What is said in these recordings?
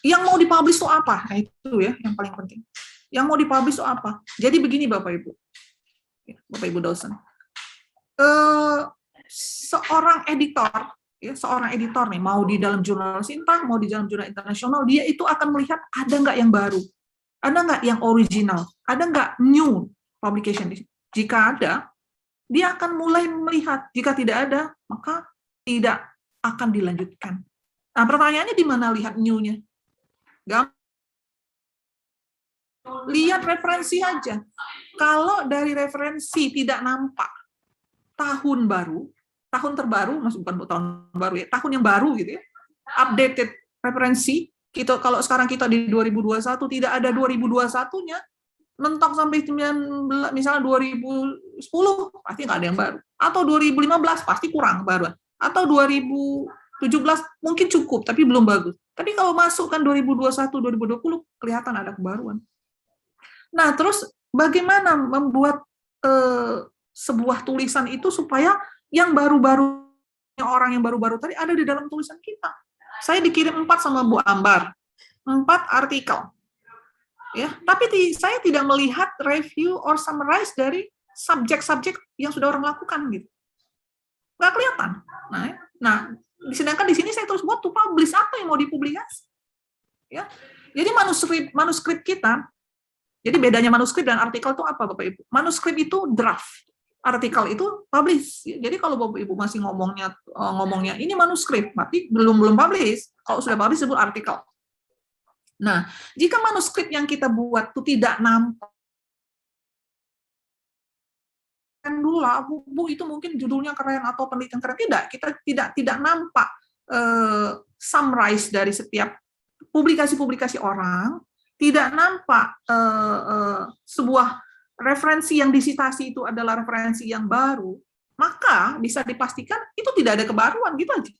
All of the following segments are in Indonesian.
yang mau dipublish itu apa? Nah, itu ya yang paling penting. Yang mau dipublish itu apa? Jadi begini Bapak Ibu, Bapak Ibu dosen, seorang editor, ya seorang editor nih, mau di dalam jurnal Sintang, mau di dalam jurnal internasional, dia itu akan melihat ada nggak yang baru, ada nggak yang original, ada nggak new publication. Jika ada, dia akan mulai melihat. Jika tidak ada, maka tidak akan dilanjutkan. Nah, pertanyaannya di mana lihat new-nya? Lihat referensi aja. Kalau dari referensi tidak nampak tahun baru, tahun terbaru, maksud bukan tahun baru ya, tahun yang baru gitu ya, updated referensi, kita kalau sekarang kita di 2021 tidak ada 2021-nya, mentok sampai misalnya 2010 pasti nggak ada yang baru, atau 2015 pasti kurang baru, atau 2017 mungkin cukup tapi belum bagus. Tapi kalau masuk kan 2021 2020 kelihatan ada kebaruan. Nah, terus bagaimana membuat sebuah tulisan itu supaya yang baru-baru, orang yang baru-baru tadi ada di dalam tulisan kita. Saya dikirim 4 sama Bu Ambar, 4 artikel. Ya, tapi saya tidak melihat review or summarize dari subjek-subjek yang sudah orang lakukan gitu. Nggak kelihatan. Nah, sedangkan di sini saya terus buat to publish, apa yang mau dipublikasi. Ya. Jadi manuskrip kita, jadi bedanya manuskrip dan artikel itu apa Bapak Ibu? Manuskrip itu draft, artikel itu publish. Jadi kalau Bapak Ibu masih ngomongnya ini manuskrip, berarti belum publish. Kalau sudah publish disebut artikel. Nah, jika manuskrip yang kita buat itu tidak nampak, dulu lah, Bu itu mungkin judulnya keren atau penelitian keren, kita tidak nampak summarize dari setiap publikasi-publikasi orang, tidak nampak sebuah referensi yang disitasi itu adalah referensi yang baru, maka bisa dipastikan itu tidak ada kebaruan, gitu aja.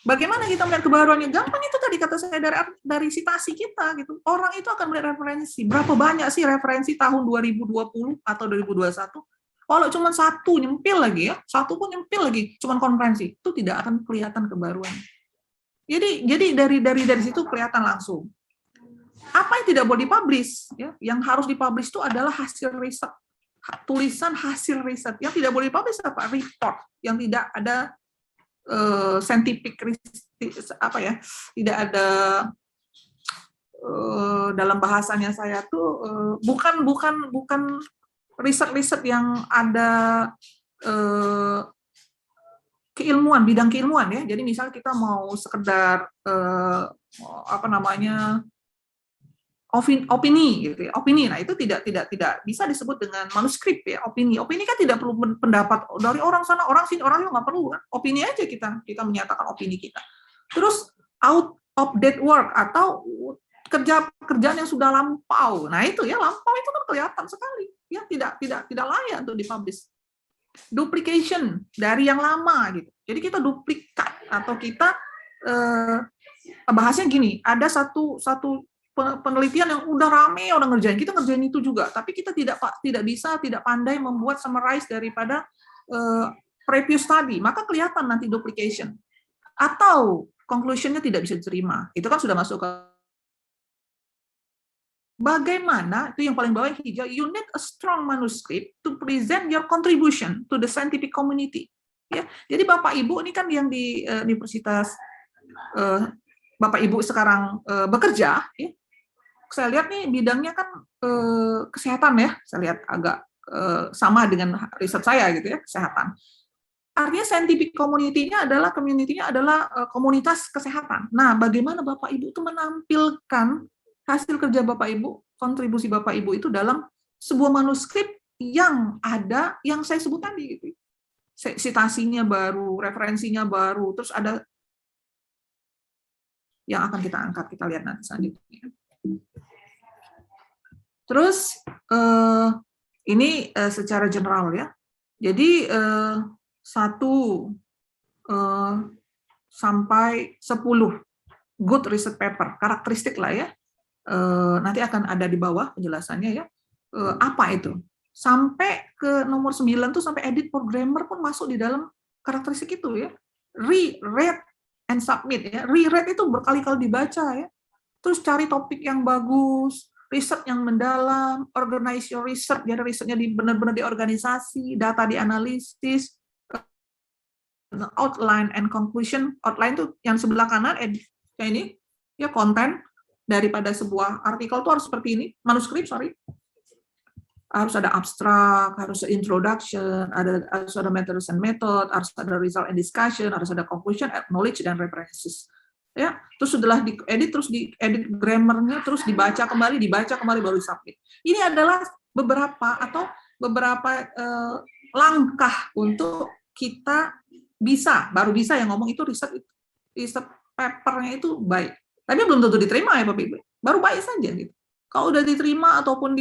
Bagaimana kita melihat kebaruannya? Gampang, itu tadi kata saya dari sitasi kita gitu. Orang itu akan melihat referensi. Berapa banyak sih referensi tahun 2020 atau 2021? Kalau cuma satu nyempil lagi ya, satu pun nyempil lagi, cuma konferensi, itu tidak akan kelihatan kebaruan. Jadi dari situ kelihatan langsung. Apa yang tidak boleh dipublish? Ya, yang harus dipublish itu adalah hasil riset, tulisan hasil riset. Yang tidak boleh dipublish apa? Report yang tidak ada scientific, apa ya, tidak ada dalam bahasanya saya tuh bukan riset yang ada keilmuan, bidang keilmuan ya. Jadi misal kita mau sekedar apa namanya, opini gitu ya. Opini, nah itu tidak bisa disebut dengan manuskrip ya. Opini kan tidak perlu pendapat dari orang sana, orang sini, orang nggak perlu kan. Opini aja kita menyatakan opini kita. Terus out of date work atau kerjaan yang sudah lampau. Nah itu ya, lampau itu kan kelihatan sekali ya, tidak layak untuk dipublish. Duplication dari yang lama gitu. Jadi kita duplikat atau kita bahasanya gini, ada satu penelitian yang udah rame orang ngerjain, kita ngerjain itu juga, tapi kita tidak pandai membuat summarize daripada previous study, maka kelihatan nanti duplication atau conclusion-nya tidak bisa diterima. Itu kan sudah masuk ke bagaimana, itu yang paling bawah hijau, you need a strong manuscript to present your contribution to the scientific community. Ya, jadi Bapak Ibu ini kan yang di universitas Bapak Ibu sekarang bekerja, ya, saya lihat nih bidangnya kan kesehatan ya, saya lihat agak sama dengan riset saya gitu ya, kesehatan. Artinya scientific community-nya adalah komunitas kesehatan. Nah, bagaimana Bapak Ibu itu menampilkan hasil kerja Bapak Ibu, kontribusi Bapak Ibu itu dalam sebuah manuskrip yang ada, yang saya sebut tadi gitu. Citasinya baru, referensinya baru, terus ada yang akan kita angkat, kita lihat nanti selanjutnya. Terus ini secara general ya. Jadi 1 sampai 10 good research paper, karakteristik lah ya. Nanti akan ada di bawah penjelasannya ya. Apa itu? Sampai ke nomor 9 tuh sampai edit programmer pun masuk di dalam karakteristik itu ya. Read and submit ya. Reread itu berkali-kali dibaca ya. Terus cari topik yang bagus, riset yang mendalam, organize your research, jadi risetnya benar-benar di organisasi, data dianalisis, outline and conclusion. Outline tuh yang sebelah kanan, kayak ini, ya konten daripada sebuah artikel tuh harus seperti ini, manuskrip, harus ada abstrak, harus ada introduction, harus ada methods and method, harus ada result and discussion, harus ada conclusion, knowledge, dan references. Ya, terus setelah diedit, terus diedit grammarnya, terus dibaca kembali baru submit. Ini adalah beberapa langkah untuk kita baru bisa yang ngomong itu riset papernya itu baik. Tapi belum tentu diterima ya Bapak Ibu. Baru baik saja gitu. Kalau udah diterima ataupun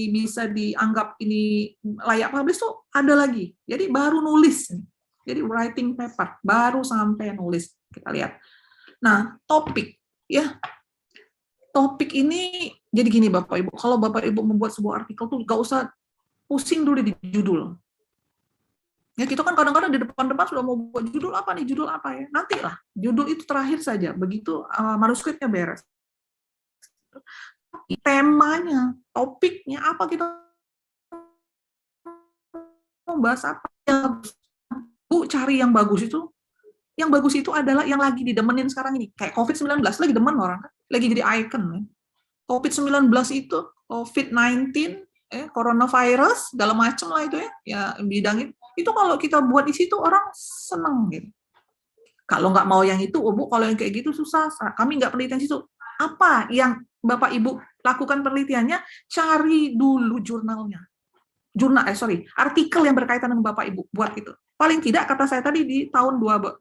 bisa dianggap ini layak publish tuh ada lagi. Jadi baru nulis. Jadi writing paper baru sampai nulis. Kita lihat. Nah, topik ya. Topik ini jadi gini Bapak Ibu. Kalau Bapak Ibu membuat sebuah artikel tuh nggak usah pusing dulu di judul. Ya kita kan kadang-kadang di depan-depan sudah mau buat judul apa ya. Nantilah. Judul itu terakhir saja. Begitu manuskripnya beres. Temanya, topiknya apa, kita mau bahas apa. Bu, cari yang bagus itu. Yang bagus itu adalah yang lagi didemenin sekarang ini. Kayak COVID-19, lagi demen orang kan. Lagi jadi icon. COVID-19 itu, COVID-19, coronavirus, segala macam lah itu ya bidangin. Itu kalau kita buat di situ orang seneng gitu. Kalau nggak mau yang itu, Bu, kalau yang kayak gitu susah. Kami nggak penelitian situ. Apa yang Bapak Ibu lakukan penelitiannya? Cari dulu jurnalnya. Artikel yang berkaitan dengan Bapak Ibu buat itu. Paling tidak kata saya tadi di tahun 2020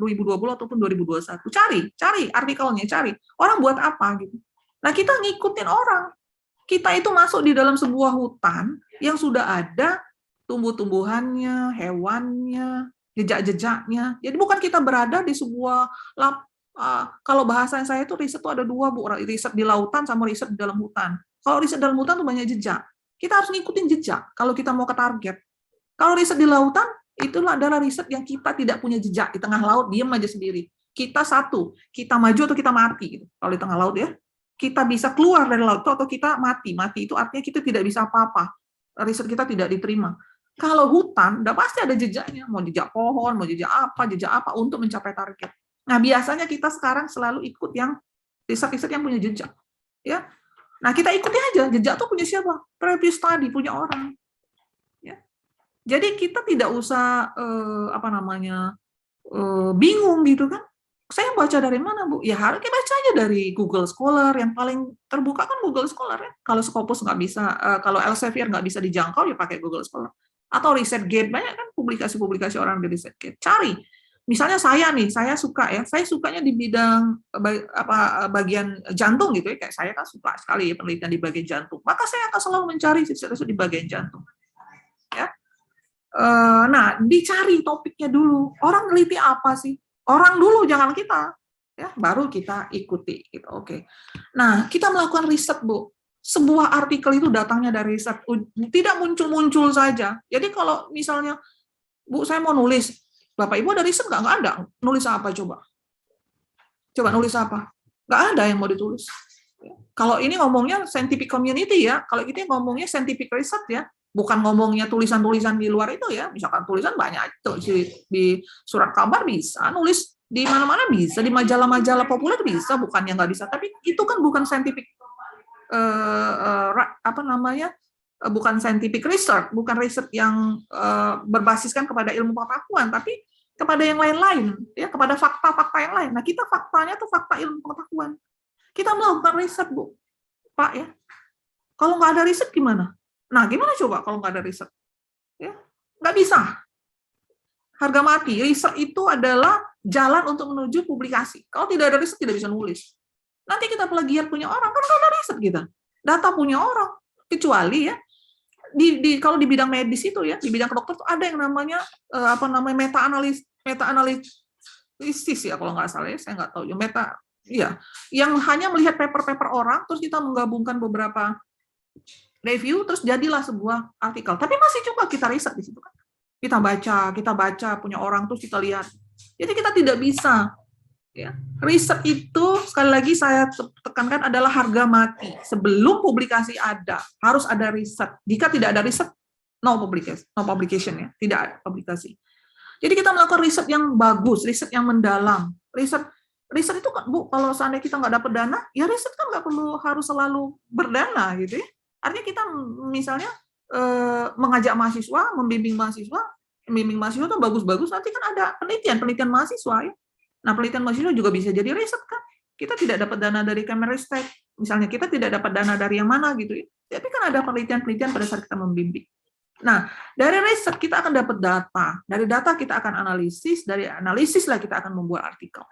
ataupun 2021. Cari artikelnya, cari. Orang buat apa gitu. Nah, kita ngikutin orang. Kita itu masuk di dalam sebuah hutan yang sudah ada tumbuh-tumbuhannya, hewannya, jejak-jejaknya. Jadi bukan kita berada di sebuah kalau bahasa saya itu riset itu ada dua, Bu, riset di lautan sama riset di dalam hutan. Kalau riset dalam hutan itu banyak jejak. Kita harus ngikutin jejak kalau kita mau ke target. Kalau riset di lautan itulah adalah riset yang kita tidak punya jejak di tengah laut, diam aja sendiri. Kita kita maju atau kita mati gitu. Kalau di tengah laut ya, kita bisa keluar dari laut atau kita mati. Mati itu artinya kita tidak bisa apa-apa. Riset kita tidak diterima. Kalau hutan, udah pasti ada jejaknya, mau jejak pohon, mau jejak apa untuk mencapai target. Nah, biasanya kita sekarang selalu ikut yang riset-riset yang punya jejak. Ya, nah kita ikuti aja, jejak tuh punya siapa? Previous study, punya orang. Ya, jadi kita tidak usah bingung gitu kan. Saya baca dari mana, Bu? Ya harus kita baca aja dari Google Scholar, yang paling terbuka kan Google Scholar ya. Kalau Scopus nggak bisa, kalau Elsevier nggak bisa dijangkau, ya pakai Google Scholar. Atau ResearchGate, banyak kan publikasi-publikasi orang di ResearchGate. Cari. Misalnya saya sukanya di bidang bagian jantung gitu ya, kayak saya kan suka sekali penelitian di bagian jantung. Maka saya akan selalu mencari riset-riset di bagian jantung. Ya. Nah, dicari topiknya dulu. Orang neliti apa sih? Orang dulu, jangan kita. Ya, baru kita ikuti gitu. Oke. Nah, kita melakukan riset, Bu. Sebuah artikel itu datangnya dari riset, tidak muncul-muncul saja. Jadi kalau misalnya, Bu, saya mau nulis, Bapak Ibu ada riset nggak? Nggak ada. Nulis apa coba? Coba nulis apa? Nggak ada yang mau ditulis. Kalau ini ngomongnya scientific community ya, kalau kita ngomongnya scientific research ya, bukan ngomongnya tulisan-tulisan di luar itu ya. Misalkan tulisan banyak itu di surat kabar bisa, nulis di mana-mana bisa, di majalah-majalah populer bisa, bukannya nggak bisa. Tapi itu kan bukan scientific bukan scientific research, bukan riset yang berbasiskan kepada ilmu pengetahuan, tapi kepada yang lain-lain, ya, kepada fakta-fakta yang lain. Nah, kita faktanya tuh fakta ilmu pengetahuan. Kita melakukan riset, Bu, Pak ya. Kalau nggak ada riset gimana? Nah, gimana coba kalau nggak ada riset? Ya, nggak bisa. Harga mati. Riset itu adalah jalan untuk menuju publikasi. Kalau tidak ada riset, tidak bisa nulis. Nanti kita plagiat punya orang, kan nggak ada riset kita. Data punya orang. Kecuali ya, kalau di bidang medis itu ya, di bidang kedokteran itu ada yang namanya meta-analisis ya, kalau nggak salah ya, saya nggak tahu ya, yang hanya melihat paper-paper orang, terus kita menggabungkan beberapa review, terus jadilah sebuah artikel. Tapi masih juga kita riset di situ kan. Kita baca punya orang, terus kita lihat Jadi kita tidak bisa, ya. Riset itu sekali lagi saya tekankan adalah harga mati. Sebelum publikasi harus ada riset. Jika tidak ada riset, no publication ya, tidak ada publikasi. Jadi kita melakukan riset yang bagus, riset yang mendalam. Riset itu kan, Bu, kalau seandainya kita nggak dapat dana, ya riset kan nggak perlu harus selalu berdana gitu ya. Artinya kita misalnya mengajak mahasiswa, membimbing mahasiswa itu bagus-bagus, nanti kan ada penelitian mahasiswa ya. Nah, penelitian mahasiswa juga bisa jadi riset kan. Kita tidak dapat dana dari Kemenristek, misalnya kita tidak dapat dana dari yang mana gitu ya. Tapi kan ada penelitian pada saat kita membimbing. Nah, dari riset kita akan dapat data. Dari data kita akan analisis, dari analisis lah kita akan membuat artikel.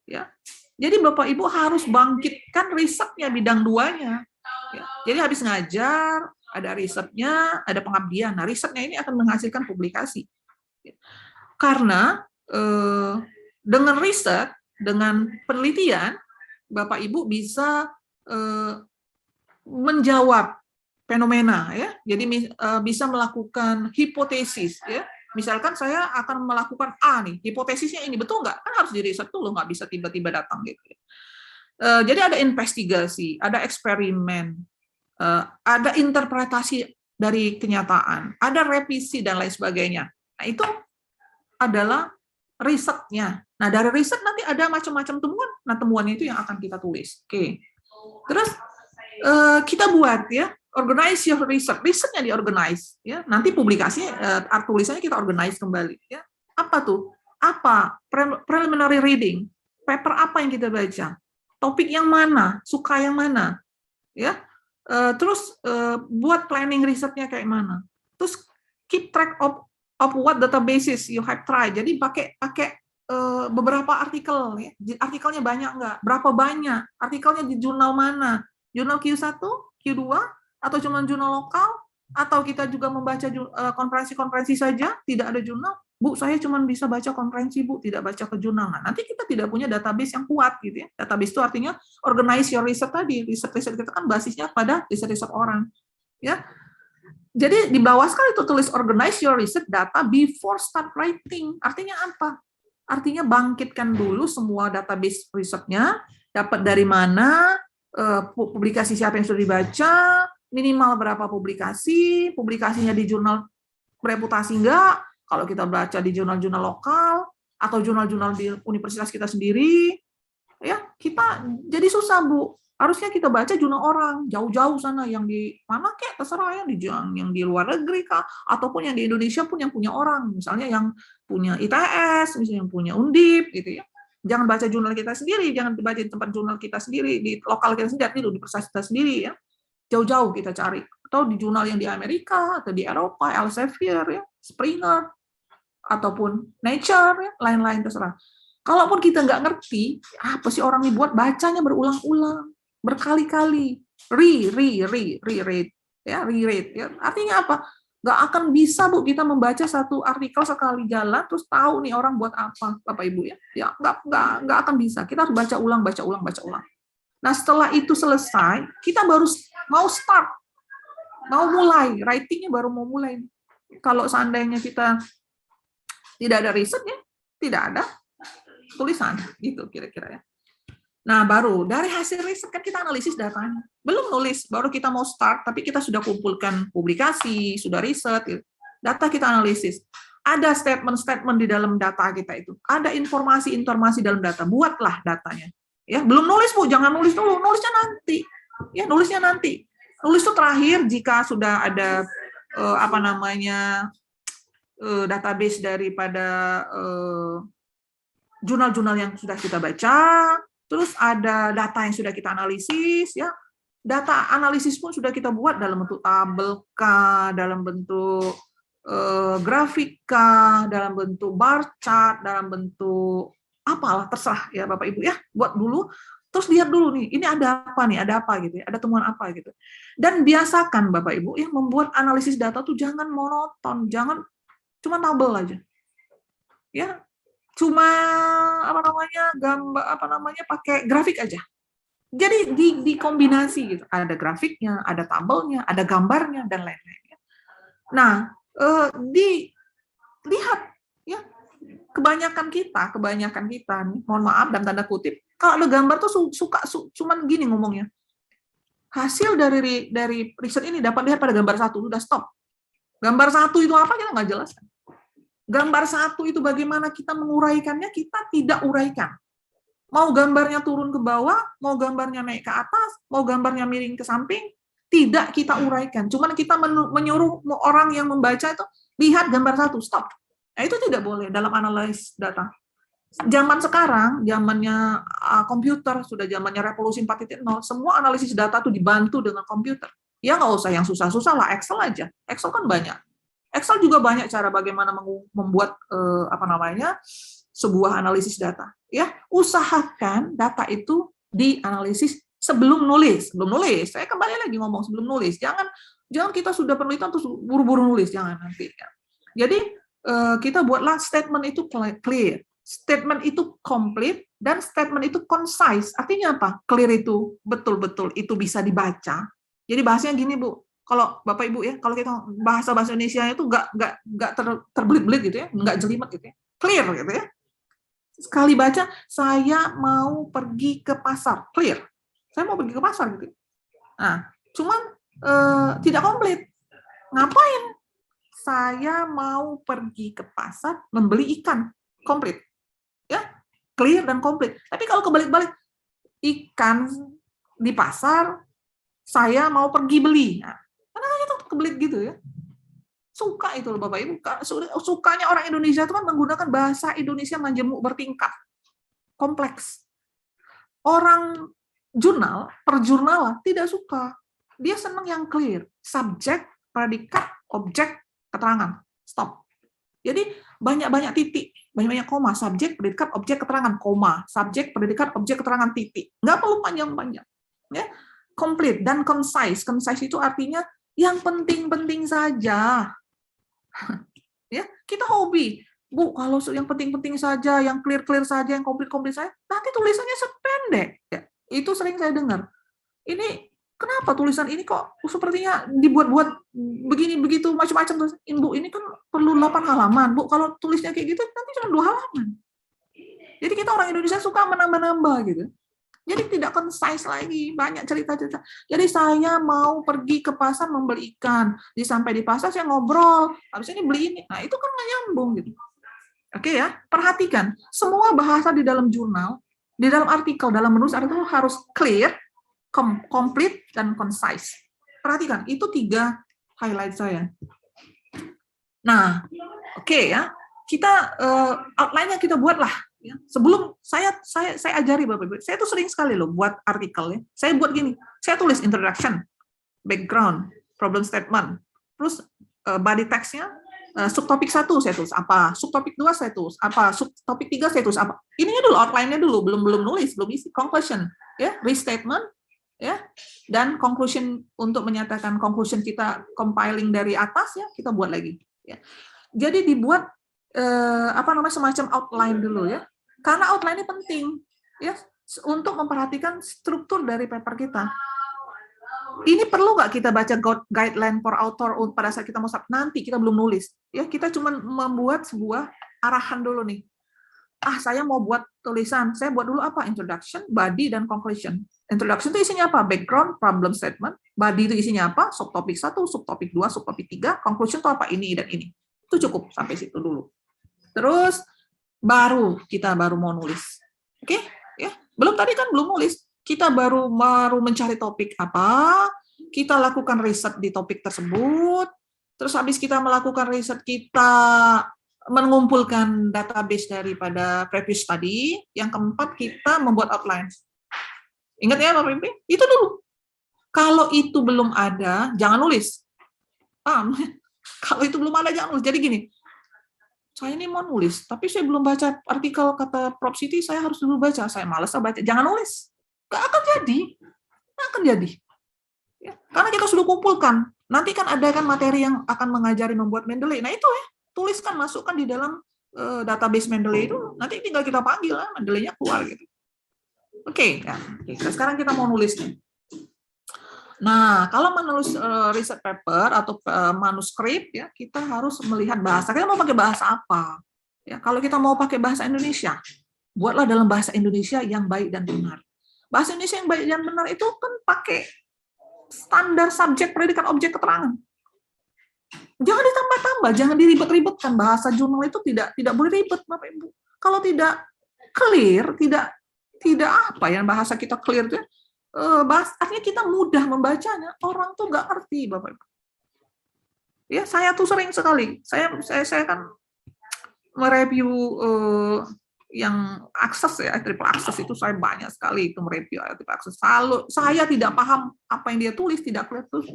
Ya. Jadi Bapak Ibu harus bangkitkan risetnya bidang 2-nya. Ya. Jadi habis ngajar, ada risetnya, ada pengabdian. Nah, risetnya ini akan menghasilkan publikasi. Karena dengan riset, dengan penelitian, Bapak Ibu bisa menjawab fenomena, ya. Jadi bisa melakukan hipotesis, ya. Misalkan saya akan melakukan A nih, hipotesisnya ini betul nggak? Kan harus di riset dulu, nggak bisa tiba-tiba datang gitu. Jadi ada investigasi, ada eksperimen, ada interpretasi dari kenyataan, ada revisi dan lain sebagainya. Nah, itu adalah risetnya. Nah, dari riset nanti ada macam-macam temuan. Nah, temuannya itu yang akan kita tulis. Oke. Terus kita buat ya, organize your research. Risetnya diorganize ya. Nanti publikasinya tulisannya kita organize kembali ya. Apa tuh? Apa? Preliminary reading. Paper apa yang kita baca? Topik yang mana? Suka yang mana? Ya. Terus buat planning risetnya kayak mana? Terus keep track of what databases you have tried. Jadi pakai beberapa artikel ya. Artikelnya banyak nggak? Berapa banyak? Artikelnya di jurnal mana? Jurnal Q1, Q2, atau cuma jurnal lokal? Atau kita juga membaca konferensi-konferensi saja, tidak ada jurnal? Bu, saya cuma bisa baca konferensi, Bu, tidak baca ke jurnal. Nah, nanti kita tidak punya database yang kuat gitu ya. Database itu artinya organize your research tadi. Riset-riset kita kan basisnya pada riset-riset orang. Ya. Jadi di bawah sekali itu tulis organize your research data before start writing. Artinya apa? Artinya bangkitkan dulu semua database risetnya, dapat dari mana, publikasi siapa yang sudah dibaca, minimal berapa publikasi, publikasinya di jurnal reputasi enggak, kalau kita baca di jurnal-jurnal lokal, atau jurnal-jurnal di universitas kita sendiri, ya kita jadi susah, Bu. Harusnya kita baca jurnal orang, jauh-jauh sana, yang di mana kek, terserah ya, yang di luar negeri kah, ataupun yang di Indonesia pun yang punya orang, misalnya yang punya ITS, misalnya yang punya Undip, gitu ya. Jangan baca jurnal kita sendiri, jangan baca di tempat jurnal kita sendiri, di lokal kita sendiri, di universitas kita sendiri ya. Jauh-jauh kita cari. Atau di jurnal yang di Amerika, atau di Eropa, Elsevier, ya, Springer, ataupun Nature, ya, lain-lain terserah. Kalaupun kita nggak ngerti, apa sih orang ini buat, bacanya berulang-ulang, berkali-kali, reread, ya, reread. Ya. Artinya apa? Nggak akan bisa, Bu, kita membaca satu artikel sekali jalan, terus tahu nih orang buat apa, Bapak Ibu ya. Ya nggak akan bisa. Kita harus baca ulang. Nah, setelah itu selesai, kita baru mau start, mau mulai, writing-nya baru mau mulai. Kalau seandainya kita tidak ada risetnya, tidak ada tulisan, gitu kira-kira ya. Nah, baru dari hasil riset kan kita analisis datanya. Belum nulis, baru kita mau start, tapi kita sudah kumpulkan publikasi, sudah riset, gitu. Data kita analisis. Ada statement-statement di dalam data kita itu. Ada informasi-informasi dalam data. Buatlah datanya. Ya, belum nulis, Bu, jangan nulis dulu, nulisnya nanti. Ya, nulisnya nanti. Nulis itu terakhir jika sudah ada database daripada jurnal-jurnal yang sudah kita baca. Terus ada data yang sudah kita analisis, ya. Data analisis pun sudah kita buat dalam bentuk tabel kah, dalam bentuk grafik kah, dalam bentuk bar chart, dalam bentuk apalah, terserah ya Bapak Ibu ya. Buat dulu, terus lihat dulu nih, ini ada apa gitu ya, ada temuan apa gitu. Dan biasakan Bapak Ibu ya membuat analisis data tuh jangan monoton, jangan cuma tabel aja. Ya, cuma pakai grafik aja. Jadi dikombinasi gitu. Ada grafiknya, ada tabelnya, ada gambarnya dan lain-lain. Nah, dilihat ya kebanyakan kita nih, mohon maaf dan tanda kutip, kalau ada gambar tuh cuman gini ngomongnya. Hasil dari riset ini dapat lihat pada gambar satu, udah stop. Gambar satu itu apa kita nggak jelaskan. Gambar satu itu bagaimana kita menguraikannya, kita tidak uraikan. Mau gambarnya turun ke bawah, mau gambarnya naik ke atas, mau gambarnya miring ke samping, tidak kita uraikan. Cuman kita menyuruh orang yang membaca itu, lihat gambar satu, stop. Nah, itu tidak boleh dalam analisis data. Zaman sekarang, zamannya komputer, sudah zamannya revolusi 4.0, semua analisis data itu dibantu dengan komputer. Ya nggak usah yang susah-susah lah, Excel aja. Excel kan banyak. Excel juga banyak cara bagaimana membuat sebuah analisis data. Ya, usahakan data itu dianalisis sebelum nulis. Saya kembali lagi ngomong sebelum nulis. Jangan kita sudah penelitian terus buru-buru nulis, jangan nanti. Ya. Jadi kita buatlah statement itu clear, statement itu complete, dan statement itu concise. Artinya apa? Clear itu betul-betul itu bisa dibaca. Jadi bahasanya gini, Bu. Kalau Bapak Ibu ya, kalau kita bahasa Indonesia itu nggak terbelit-belit gitu ya, nggak jelimet gitu ya, clear gitu ya. Sekali baca, saya mau pergi ke pasar, clear. Saya mau pergi ke pasar gitu. Nah, cuman tidak komplit. Ngapain? Saya mau pergi ke pasar membeli ikan, komplit, ya, clear dan komplit. Tapi kalau kebalik-balik, ikan di pasar, saya mau pergi beli. Nah, kebelit gitu ya. Suka itu loh Bapak Ibu. Sukanya orang Indonesia itu kan menggunakan bahasa Indonesia majemuk bertingkat. Kompleks. Orang jurnal, perjurnalan tidak suka. Dia senang yang clear. Subjek, predikat, objek, keterangan. Stop. Jadi banyak-banyak titik, banyak-banyak koma, subjek, predikat, objek, keterangan, koma, subjek, predikat, objek, keterangan, titik. Nggak perlu panjang-panjang. Ya. Complete dan concise. Concise itu artinya yang penting-penting saja. Ya, kita hobi. Bu, kalau yang penting-penting saja, yang clear-clear saja, yang komplit-komplit saja, nanti tulisannya sependek. Ya, itu sering saya dengar. Ini kenapa tulisan ini kok sepertinya dibuat-buat begini begitu macam-macam. Bu, ini kan perlu 8 halaman. Bu, kalau tulisnya kayak gitu nanti cuma 2 halaman. Jadi kita orang Indonesia suka menambah-nambah gitu. Jadi tidak concise lagi, banyak cerita-cerita. Jadi saya mau pergi ke pasar membeli ikan. Sampai di pasar saya ngobrol, habis ini beli ini. Nah, itu kan nggak nyambung gitu. Oke ya, perhatikan. Semua bahasa di dalam jurnal, di dalam artikel, dalam menulis artikel harus clear, complete, dan concise. Perhatikan, itu 3 highlight saya. Nah, oke ya. Kita outline-nya kita buatlah. Ya, sebelum saya ajari Bapak Ibu, saya tuh sering sekali loh buat artikel ya. Saya buat gini, saya tulis introduction, background, problem statement, terus body text-nya, subtopik 1 saya tulis apa, subtopik 2 saya tulis apa, subtopik 3 saya tulis apa. Ininya dulu, outline-nya dulu, belum nulis, belum isi conclusion, ya, restatement, ya, dan conclusion untuk menyatakan conclusion kita compiling dari atas ya, kita buat lagi. Ya. Jadi dibuat semacam outline dulu ya. Karena outline ini penting ya untuk memperhatikan struktur dari paper kita. Ini perlu nggak kita baca guideline for author pada saat kita mau nanti kita belum nulis ya, kita cuma membuat sebuah arahan dulu nih. Saya mau buat tulisan, saya buat dulu apa, introduction, body, dan conclusion. Introduction itu isinya apa, background, problem statement, body itu isinya apa, subtopik 1, subtopik 2, subtopik 3, conclusion itu apa, ini dan ini. Itu cukup sampai situ dulu. Terus kita baru mau nulis. Oke? Ya. Belum nulis. Kita baru mencari topik apa, kita lakukan riset di topik tersebut, terus habis kita melakukan riset, kita mengumpulkan database daripada previous study, yang keempat kita membuat outline. Ingat ya Bapak Ibu? Itu dulu. Kalau itu belum ada, jangan nulis. Kalau itu belum ada, jangan nulis. Jadi gini, saya ini mau nulis, tapi saya belum baca artikel kata Prof. Siti, saya harus dulu baca. Saya malas baca. Jangan nulis. Nggak akan jadi. Nggak akan jadi. Ya, karena kita sudah kumpulkan. Nanti kan ada kan materi yang akan mengajari membuat Mendeley. Nah itu ya, tuliskan, masukkan di dalam database Mendeley itu. Nanti tinggal kita panggil, Mendeley-nya keluar gitu. Oke, ya. Sekarang kita mau nulis nih. Nah, kalau menulis riset paper atau manuskrip ya, kita harus melihat bahasa. Kita mau pakai bahasa apa? Ya, kalau kita mau pakai bahasa Indonesia, buatlah dalam bahasa Indonesia yang baik dan benar. Bahasa Indonesia yang baik dan benar itu kan pakai standar subjek, predikat, objek, keterangan. Jangan ditambah-tambah, jangan diribet-ribetkan. Bahasa jurnal itu tidak boleh ribet, Bapak Ibu. Kalau tidak clear, tidak apa ya bahasa kita clear itu, artinya kita mudah membacanya. Orang tuh nggak ngerti, Bapak Ibu. Ya, saya tuh sering sekali. Saya kan mereview yang akses ya, triple akses itu saya banyak sekali itu mereview triple akses. Saya tidak paham apa yang dia tulis, tidak clear tuh.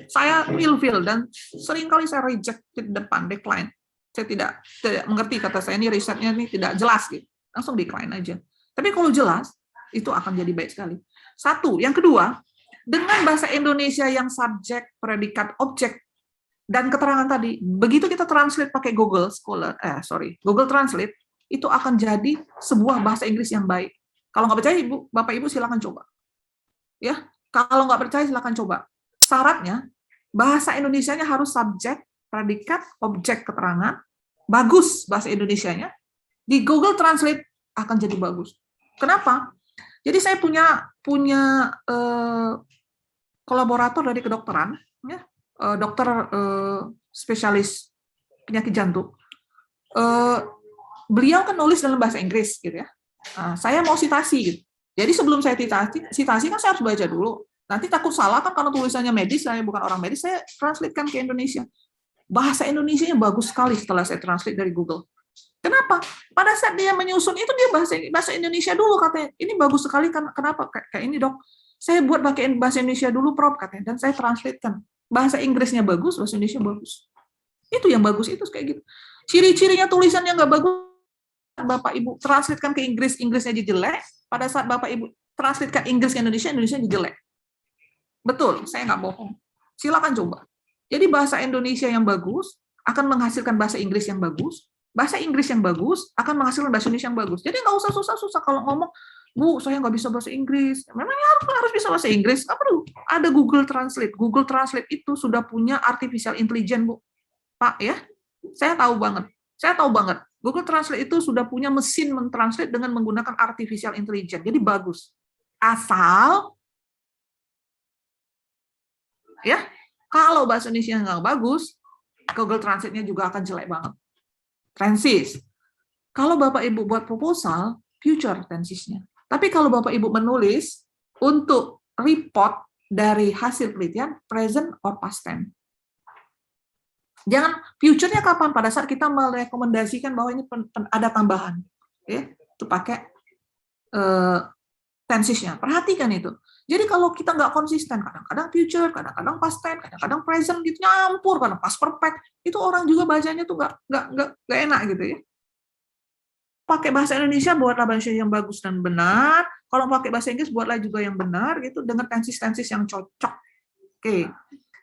Saya feel dan sering kali saya reject di depan decline. Saya tidak mengerti, kata saya ini risetnya ini tidak jelas gitu. Langsung decline aja. Tapi kalau jelas itu akan jadi baik sekali. Satu, yang kedua, dengan bahasa Indonesia yang subjek, predikat, objek dan keterangan tadi, begitu kita translate pakai Google Translate, itu akan jadi sebuah bahasa Inggris yang baik. Kalau nggak percaya, Bapak Ibu silakan coba. Ya, kalau nggak percaya silakan coba. Syaratnya bahasa Indonesianya harus subjek, predikat, objek, keterangan, bagus bahasa Indonesianya. Di Google Translate akan jadi bagus. Kenapa? Jadi saya punya kolaborator dari kedokteran, ya, dokter spesialis penyakit jantung. Beliau kan nulis dalam bahasa Inggris gitu ya. Saya mau citasi gitu. Jadi sebelum saya citasi kan saya harus baca dulu. Nanti takut salah kan karena tulisannya medis, saya bukan orang medis, saya translatekan ke Indonesia. Bahasa Indonesianya bagus sekali setelah saya translate dari Google. Kenapa? Pada saat dia menyusun itu dia bahasa Indonesia dulu katanya. Ini bagus sekali kan? Kenapa? Kayak ini dok. Saya buat pakai bahasa Indonesia dulu Prof katanya dan saya translatekan. Bahasa Inggrisnya bagus, bahasa Indonesia bagus. Itu yang bagus itu kayak gitu. Ciri-cirinya tulisan yang nggak bagus, Bapak Ibu translatekan ke Inggris, Inggrisnya jadi jelek. Pada saat Bapak Ibu translatekan Inggris ke Indonesia, Indonesia jadi jelek. Betul, saya nggak bohong. Silakan coba. Jadi bahasa Indonesia yang bagus akan menghasilkan bahasa Inggris yang bagus. Bahasa Inggris yang bagus akan menghasilkan bahasa Indonesia yang bagus. Jadi nggak usah susah-susah kalau ngomong, Bu, saya nggak bisa bahasa Inggris. Memangnya harus bisa bahasa Inggris? Nggak perlu. Ada Google Translate. Google Translate itu sudah punya artificial intelligence, Bu. Pak, ya. Saya tahu banget. Google Translate itu sudah punya mesin mentranslate dengan menggunakan artificial intelligence. Jadi bagus. Asal, ya, kalau bahasa Indonesia nggak bagus, Google Translate-nya juga akan jelek banget. Tenses. Kalau Bapak Ibu buat proposal, future tensesnya. Tapi kalau Bapak Ibu menulis untuk report dari hasil penelitian, present or past tense. Jangan future-nya kapan? Pada saat kita merekomendasikan bahwa ini ada tambahan. Ya, itu pakai tensesnya. Perhatikan itu. Jadi kalau kita nggak konsisten, kadang-kadang future, kadang-kadang past tense, kadang-kadang present, gitu nyampur, kadang past perfect, itu orang juga bacanya tuh nggak enak gitu ya. Pakai bahasa Indonesia buatlah bahasa yang bagus dan benar. Kalau pakai bahasa Inggris buatlah juga yang benar gitu dengan tenses-tenses yang cocok. Oke.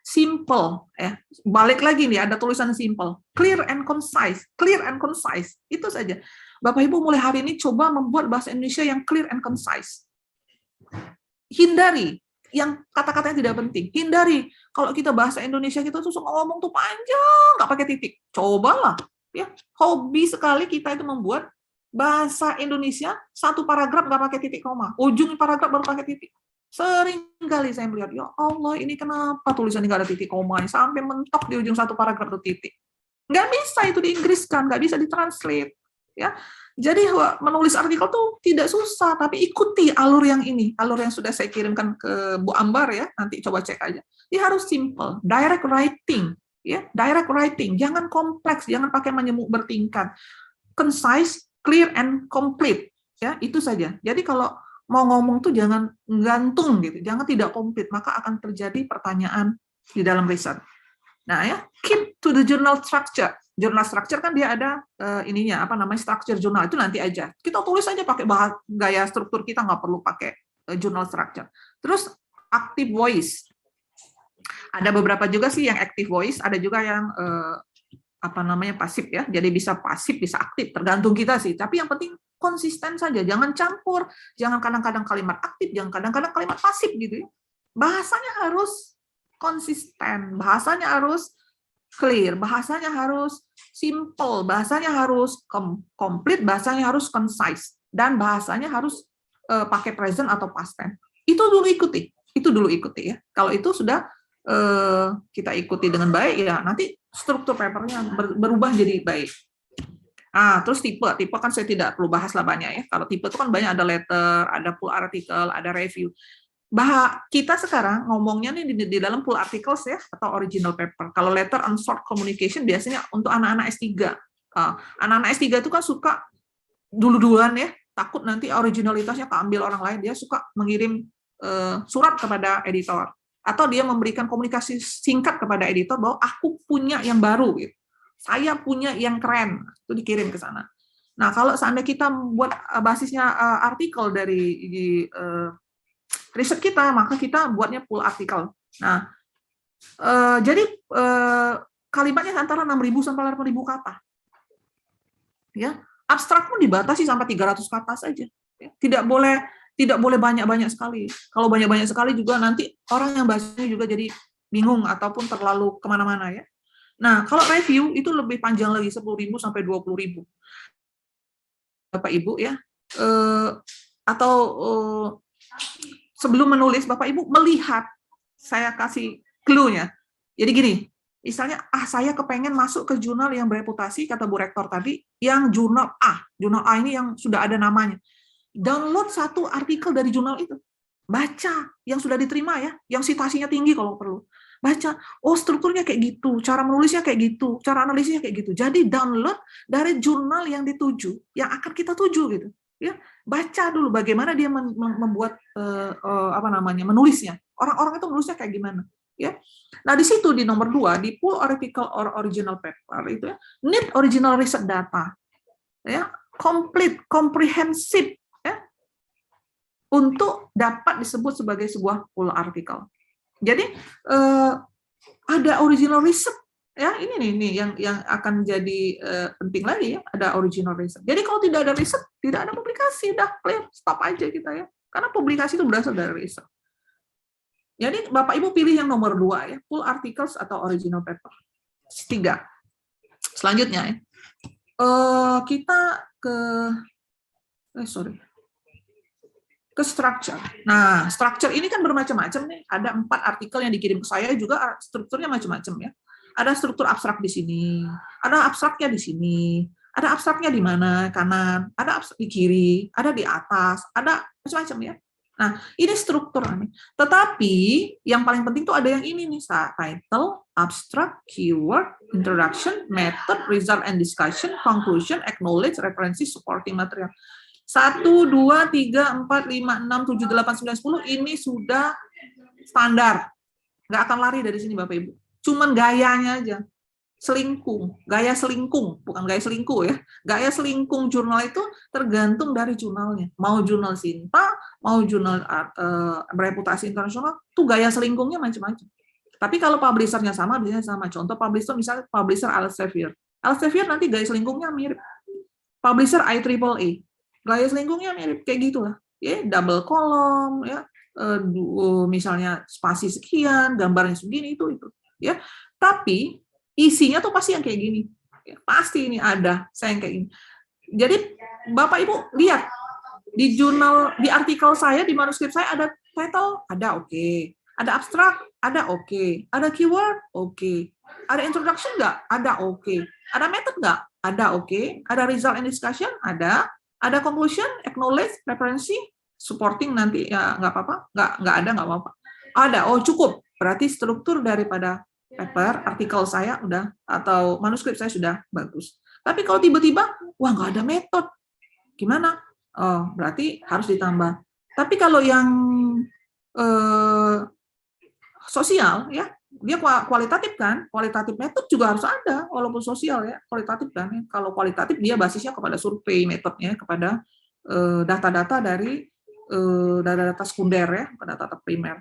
Simple ya. Balik lagi nih ada tulisan simple. Clear and concise. Clear and concise. Itu saja. Bapak Ibu mulai hari ini coba membuat bahasa Indonesia yang clear and concise. Hindari yang kata-kata yang tidak penting. Hindari kalau kita bahasa Indonesia kita tuh suka ngomong tuh panjang, nggak pakai titik. Cobalah ya. Hobi sekali kita itu membuat bahasa Indonesia satu paragraf nggak pakai titik koma. Ujung paragraf baru pakai titik. Sering kali saya melihat, ya Allah ini kenapa tulisannya nggak ada titik koma, sampai mentok di ujung satu paragraf tuh titik. Nggak bisa itu diinggriskan, nggak bisa ditranslate. Ya, jadi menulis artikel tuh tidak susah, tapi ikuti alur yang ini, alur yang sudah saya kirimkan ke Bu Ambar ya, nanti coba cek aja. Dia harus simple, direct writing, ya, direct writing, jangan kompleks, jangan pakai menyemuk bertingkat, concise, clear and complete, ya itu saja. Jadi kalau mau ngomong tuh jangan gantung gitu, jangan tidak komplit, maka akan terjadi pertanyaan di dalam riset. Nah ya, keep to the journal structure. Journal structure kan dia ada ininya, apa namanya structure jurnal itu nanti aja. Kita tulis aja pakai gaya struktur kita, nggak perlu pakai journal structure. Terus active voice. Ada beberapa juga sih yang active voice, ada juga yang apa namanya pasif ya. Jadi bisa pasif, bisa aktif, tergantung kita sih. Tapi yang penting konsisten saja, jangan campur, jangan kadang-kadang kalimat aktif, jangan kadang-kadang kalimat pasif gitu ya. Bahasanya harus konsisten, bahasanya harus clear, bahasanya harus simple, bahasanya harus complete, bahasanya harus concise, dan bahasanya harus pakai present atau past tense. Itu dulu ikuti ya. Kalau itu sudah kita ikuti dengan baik, ya nanti struktur papernya berubah jadi baik. Terus tipe kan saya tidak perlu bahas lah banyak ya. Kalau tipe itu kan banyak, ada letter, ada full article, ada review. Kita sekarang ngomongnya nih di dalam full articles ya, atau original paper. Kalau letter and short communication biasanya untuk anak-anak S3. Anak-anak S3 itu kan suka dulu-duluan ya, takut nanti originalitasnya keambil orang lain, dia suka mengirim surat kepada editor, atau dia memberikan komunikasi singkat kepada editor bahwa aku punya yang baru gitu. Saya punya yang keren, itu dikirim ke sana. Nah, kalau seandainya kita buat basisnya artikel dari riset kita, maka kita buatnya full artikel. Nah, jadi kalimatnya antara 6.000 sampai 8.000 kata. Ya, abstrak pun dibatasi sampai 300 kata saja. Tidak boleh banyak-banyak sekali. Kalau banyak-banyak sekali juga nanti orang yang bacanya juga jadi bingung ataupun terlalu kemana-mana ya. Nah, kalau review itu lebih panjang lagi, 10.000 sampai 20.000. Bapak Ibu ya, atau sebelum menulis Bapak Ibu melihat, saya kasih clue-nya. Jadi gini, misalnya saya kepengen masuk ke jurnal yang bereputasi, kata Bu Rektor tadi, yang jurnal A ini yang sudah ada namanya. Download satu artikel dari jurnal itu, baca yang sudah diterima ya, yang citasinya tinggi kalau perlu. Baca, strukturnya kayak gitu, cara menulisnya kayak gitu, cara analisisnya kayak gitu. Jadi download dari jurnal yang dituju, yang akan kita tuju gitu. Ya, baca dulu bagaimana dia membuat menulisnya. Orang-orang itu menulisnya kayak gimana, ya. Nah, di situ di nomor 2 di full article or original paper itu ya, need original research data. Ya, complete, comprehensive ya, untuk dapat disebut sebagai sebuah full article. Jadi ada original research ya, ini nih yang akan jadi penting lagi ya, ada original research. Jadi kalau tidak ada riset, tidak ada publikasi, udah clear, stop aja kita ya. Karena publikasi itu berasal dari riset. Jadi Bapak Ibu pilih yang nomor 2 ya, full articles atau original paper. 3. Selanjutnya ya, kita ke ke structure. Nah, structure ini kan bermacam-macam nih. Ada 4 artikel yang dikirim ke saya juga strukturnya macam-macam ya. Ada struktur abstrak di sini, ada abstraknya di sini, ada abstraknya di mana kanan, ada abstrak di kiri, ada di atas, ada macam-macam ya. Nah, ini struktur nih. Tetapi yang paling penting tuh ada yang ini nih, title, abstract, keyword, introduction, method, result and discussion, conclusion, acknowledge, referensi, supporting material. 1, 2, 3, 4, 5, 6, 7, 8, 9, 10 ini sudah standar. Nggak akan lari dari sini Bapak Ibu. Cuman gayanya aja. Gaya selingkung, bukan gaya selingkuh ya. Gaya selingkung jurnal itu tergantung dari jurnalnya. Mau jurnal Sinta, mau jurnal bereputasi internasional, tuh gaya selingkungnya macam-macam. Tapi kalau publishernya sama, biasanya sama. Contoh publisher, misalnya publisher Elsevier. Elsevier nanti gaya selingkungnya mirip. Publisher IEEE. Gaya selingkungnya mirip kayak gitulah, ya, double kolom, ya, misalnya spasi sekian, gambarnya segini itu, ya. Tapi isinya tuh pasti yang kayak gini, ya, pasti ini ada saya yang kayak gini. Jadi Bapak Ibu lihat di jurnal, di artikel saya, di manuskrip saya ada title, ada oke, ada abstrak, ada oke, ada keyword, oke, ada introduction nggak, ada oke, ada method nggak, ada oke, ada result and discussion, ada conclusion, acknowledge, referensi, supporting nanti ya nggak apa-apa, nggak ada nggak apa-apa. Ada, cukup. Berarti struktur daripada paper, artikel saya udah, atau manuskrip saya sudah bagus. Tapi kalau tiba-tiba, wah nggak ada metode, gimana? Berarti harus ditambah. Tapi kalau yang sosial ya, dia kualitatif kan, kualitatif metode juga harus ada, walaupun sosial ya, kualitatif kan. Kalau kualitatif dia basisnya kepada survei metodenya, kepada data-data dari data-data sekunder ya, data-data primer.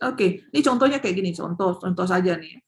Oke, ini contohnya kayak gini, contoh saja nih.